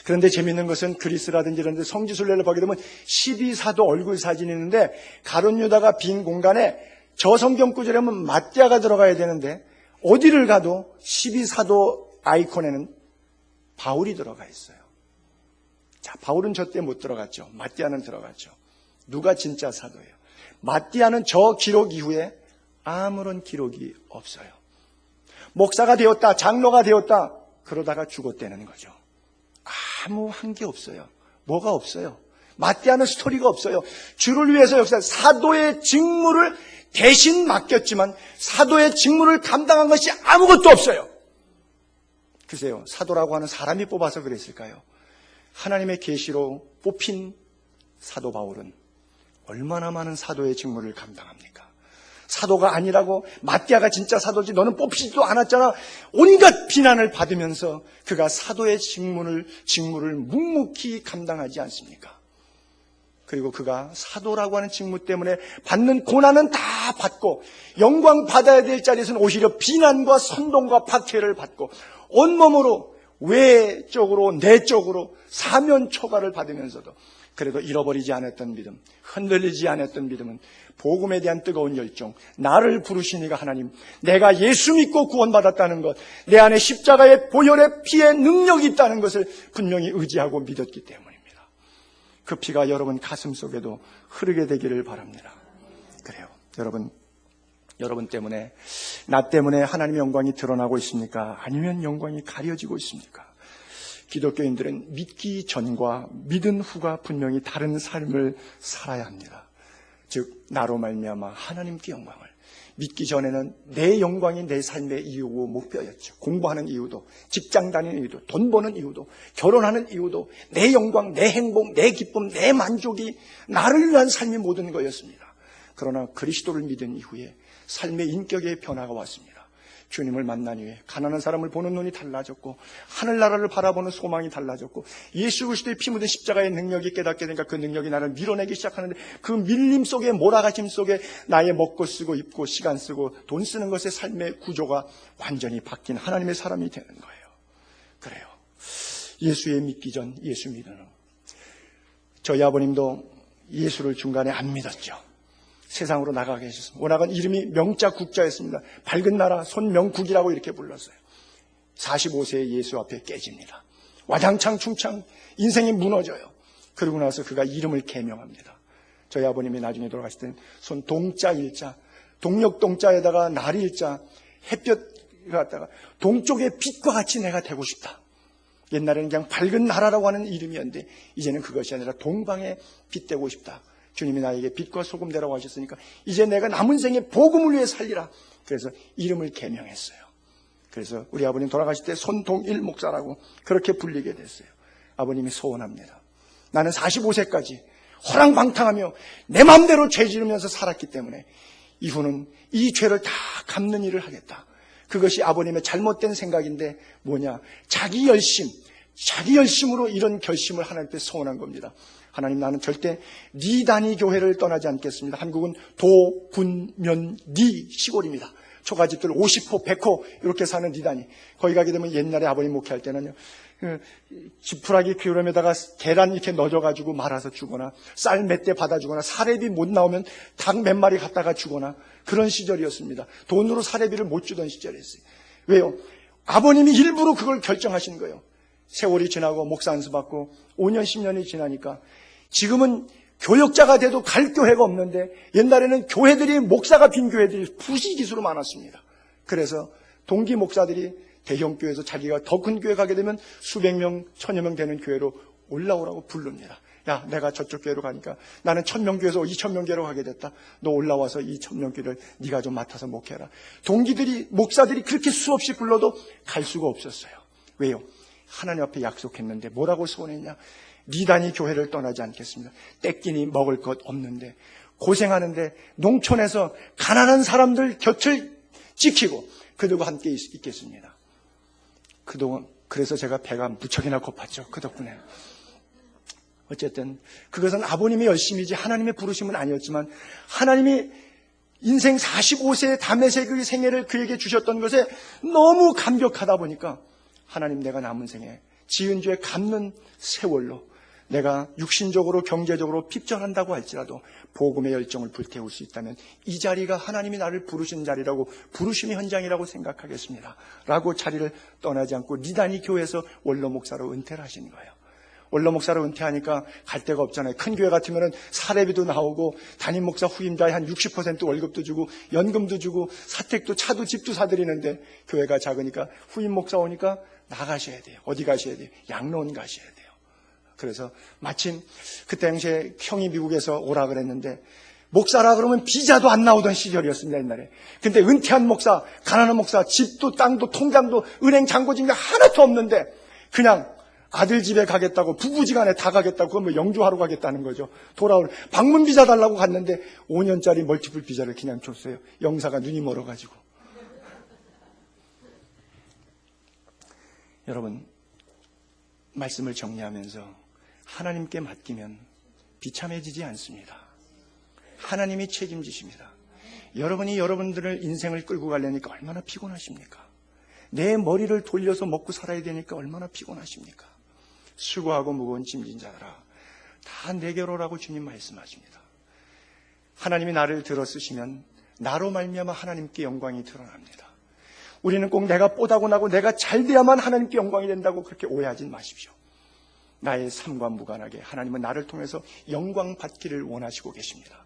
그런데 재미있는 것은 그리스라든지 이런 데 성지순례를 보게 되면 12사도 얼굴 사진이 있는데 가룟 유다가 빈 공간에 저 성경 구절에 보면 마띠아가 들어가야 되는데 어디를 가도 12사도 아이콘에는 바울이 들어가 있어요. 자, 바울은 저 때 못 들어갔죠. 마띠아는 들어갔죠. 누가 진짜 사도예요? 마띠아는 저 기록 이후에 아무런 기록이 없어요. 목사가 되었다, 장로가 되었다, 그러다가 죽었다는 거죠. 아무 한 게 없어요. 뭐가 없어요? 마띠아는 스토리가 없어요. 주를 위해서 역사, 사도의 직무를 대신 맡겼지만 사도의 직무를 감당한 것이 아무것도 없어요. 글쎄요, 사도라고 하는 사람이 뽑아서 그랬을까요? 하나님의 계시로 뽑힌 사도 바울은 얼마나 많은 사도의 직무를 감당합니까? 사도가 아니라고, 마띠아가 진짜 사도지 너는 뽑히지도 않았잖아, 온갖 비난을 받으면서 그가 사도의 직무를 묵묵히 감당하지 않습니까? 그리고 그가 사도라고 하는 직무 때문에 받는 고난은 다 받고 영광 받아야 될 자리에서는 오히려 비난과 선동과 박해를 받고 온몸으로 외적으로 내적으로 사면초가를 받으면서도 그래도 잃어버리지 않았던 믿음, 흔들리지 않았던 믿음은 복음에 대한 뜨거운 열정, 나를 부르시니가 하나님, 내가 예수 믿고 구원받았다는 것, 내 안에 십자가의 보혈의 피의 능력이 있다는 것을 분명히 의지하고 믿었기 때문입니다. 그 피가 여러분 가슴 속에도 흐르게 되기를 바랍니다. 그래요. 여러분 때문에, 나 때문에 하나님의 영광이 드러나고 있습니까? 아니면 영광이 가려지고 있습니까? 기독교인들은 믿기 전과 믿은 후가 분명히 다른 삶을 살아야 합니다. 즉 나로 말미암아 하나님께 영광을, 믿기 전에는 내 영광이 내 삶의 이유고 목표였죠. 공부하는 이유도, 직장 다니는 이유도, 돈 버는 이유도, 결혼하는 이유도, 내 영광, 내 행복, 내 기쁨, 내 만족이 나를 위한 삶이 모든 거였습니다. 그러나 그리스도를 믿은 이후에 삶의 인격의 변화가 왔습니다. 주님을 만난 이후에 가난한 사람을 보는 눈이 달라졌고 하늘나라를 바라보는 소망이 달라졌고 예수 그리스도의 피 묻은 십자가의 능력이 깨닫게 되니까 그 능력이 나를 밀어내기 시작하는데 그 밀림 속에 몰아가심 속에 나의 먹고 쓰고 입고 시간 쓰고 돈 쓰는 것의 삶의 구조가 완전히 바뀐 하나님의 사람이 되는 거예요. 그래요. 예수에 믿기 전 예수 믿는 후. 저희 아버님도 예수를 중간에 안 믿었죠. 세상으로 나가게 해주셨습니다. 워낙은 이름이 명자 국자였습니다. 밝은 나라 손명국이라고 이렇게 불렀어요. 45세에 예수 앞에 깨집니다. 와장창 충창 인생이 무너져요. 그러고 나서 그가 이름을 개명합니다. 저희 아버님이 나중에 돌아가실 때는 손 동자 일자, 동력 동자에다가 날 일자, 햇볕 갖다가 동쪽의 빛과 같이 내가 되고 싶다. 옛날에는 그냥 밝은 나라라고 하는 이름이었는데 이제는 그것이 아니라 동방의 빛 되고 싶다. 주님이 나에게 빛과 소금 되라고 하셨으니까 이제 내가 남은 생에 복음을 위해 살리라. 그래서 이름을 개명했어요. 그래서 우리 아버님 돌아가실 때 손동일 목사라고 그렇게 불리게 됐어요. 아버님이 소원합니다. 나는 45세까지 허랑방탕하며 내 마음대로 죄 지르면서 살았기 때문에 이후는 이 죄를 다 갚는 일을 하겠다. 그것이 아버님의 잘못된 생각인데 뭐냐? 자기 열심으로 이런 결심을 하나님께 소원한 겁니다. 하나님, 나는 절대 니 단위 교회를 떠나지 않겠습니다. 한국은 도, 군, 면, 니 시골입니다. 초가집들 50호, 100호 이렇게 사는 니 단위. 거기 가게 되면 옛날에 아버님 목회할 때는요, 지푸라기 귀우름에다가 계란 이렇게 넣어줘가지고 말아서 주거나 쌀 몇 대 받아주거나 사례비 못 나오면 닭 몇 마리 갖다가 주거나 그런 시절이었습니다. 돈으로 사례비를 못 주던 시절이었어요. 왜요? 아버님이 일부러 그걸 결정하신 거예요. 세월이 지나고 목사 안수 받고 5년 10년이 지나니까 지금은 교역자가 돼도 갈 교회가 없는데 옛날에는 교회들이 목사가 빈 교회들이 부시기수로 많았습니다. 그래서 동기 목사들이 대형 교회에서 자기가 더 큰 교회 가게 되면 수백 명, 1000여 명 되는 교회로 올라오라고 부릅니다. 야, 내가 저쪽 교회로 가니까 나는 1000명 교회에서 2000명 교회로 가게 됐다. 너 올라와서 이 1000명 교회를 네가 좀 맡아서 목회해라. 동기들이, 목사들이 그렇게 수없이 불러도 갈 수가 없었어요. 왜요? 하나님 앞에 약속했는데 뭐라고 소원했냐? 네 단위 교회를 떠나지 않겠습니다. 떼끼니 먹을 것 없는데 고생하는데 농촌에서 가난한 사람들 곁을 지키고 그들과 함께 있겠습니다. 그동안 그래서 제가 배가 무척이나 고팠죠. 그 덕분에. 어쨌든 그것은 아버님의 열심이지 하나님의 부르심은 아니었지만 하나님이 인생 45세의 다메섹의 그 생애를 그에게 주셨던 것에 너무 감격하다 보니까 하나님, 내가 남은 생에 지은 죄 갚는 세월로 내가 육신적으로 경제적으로 핍전한다고 할지라도 복음의 열정을 불태울 수 있다면 이 자리가 하나님이 나를 부르신 자리라고, 부르심의 현장이라고 생각하겠습니다 라고 자리를 떠나지 않고 니단이 교회에서 원로 목사로 은퇴를 하신 거예요. 원로 목사로 은퇴하니까 갈 데가 없잖아요. 큰 교회 같으면 사례비도 나오고 담임 목사 후임자의 한 60% 월급도 주고 연금도 주고 사택도 차도 집도 사드리는데 교회가 작으니까 후임 목사 오니까 나가셔야 돼요. 어디 가셔야 돼요? 양로원 가셔야 돼요. 그래서 마침 그때 당시에 형이 미국에서 오라 그랬는데 목사라 그러면 비자도 안 나오던 시절이었습니다, 옛날에. 근데 은퇴한 목사, 가난한 목사, 집도 땅도 통장도 은행 잔고증이 하나도 없는데 그냥 아들 집에 가겠다고, 부부지간에 다 가겠다고, 그건 뭐 영주하러 가겠다는 거죠. 돌아올 방문 비자 달라고 갔는데 5년짜리 멀티플 비자를 그냥 줬어요. 영사가 눈이 멀어가지고. 여러분, 말씀을 정리하면서 하나님께 맡기면 비참해지지 않습니다. 하나님이 책임지십니다. 여러분이 여러분들의 인생을 끌고 가려니까 얼마나 피곤하십니까? 내 머리를 돌려서 먹고 살아야 되니까 얼마나 피곤하십니까? 수고하고 무거운 짐진 자들아, 다 내게로 오라고 주님 말씀하십니다. 하나님이 나를 들어 쓰시면 나로 말미암아 하나님께 영광이 드러납니다. 우리는 꼭 내가 뽀다고나고 내가 잘 돼야만 하나님께 영광이 된다고 그렇게 오해하지 마십시오. 나의 삶과 무관하게 하나님은 나를 통해서 영광 받기를 원하시고 계십니다.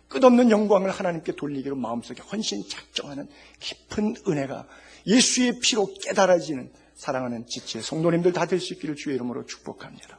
끝없는 영광을 하나님께 돌리기로 마음속에 헌신 작정하는 깊은 은혜가 예수의 피로 깨달아지는 사랑하는 지체 성도님들 다 될 수 있기를 주의 이름으로 축복합니다.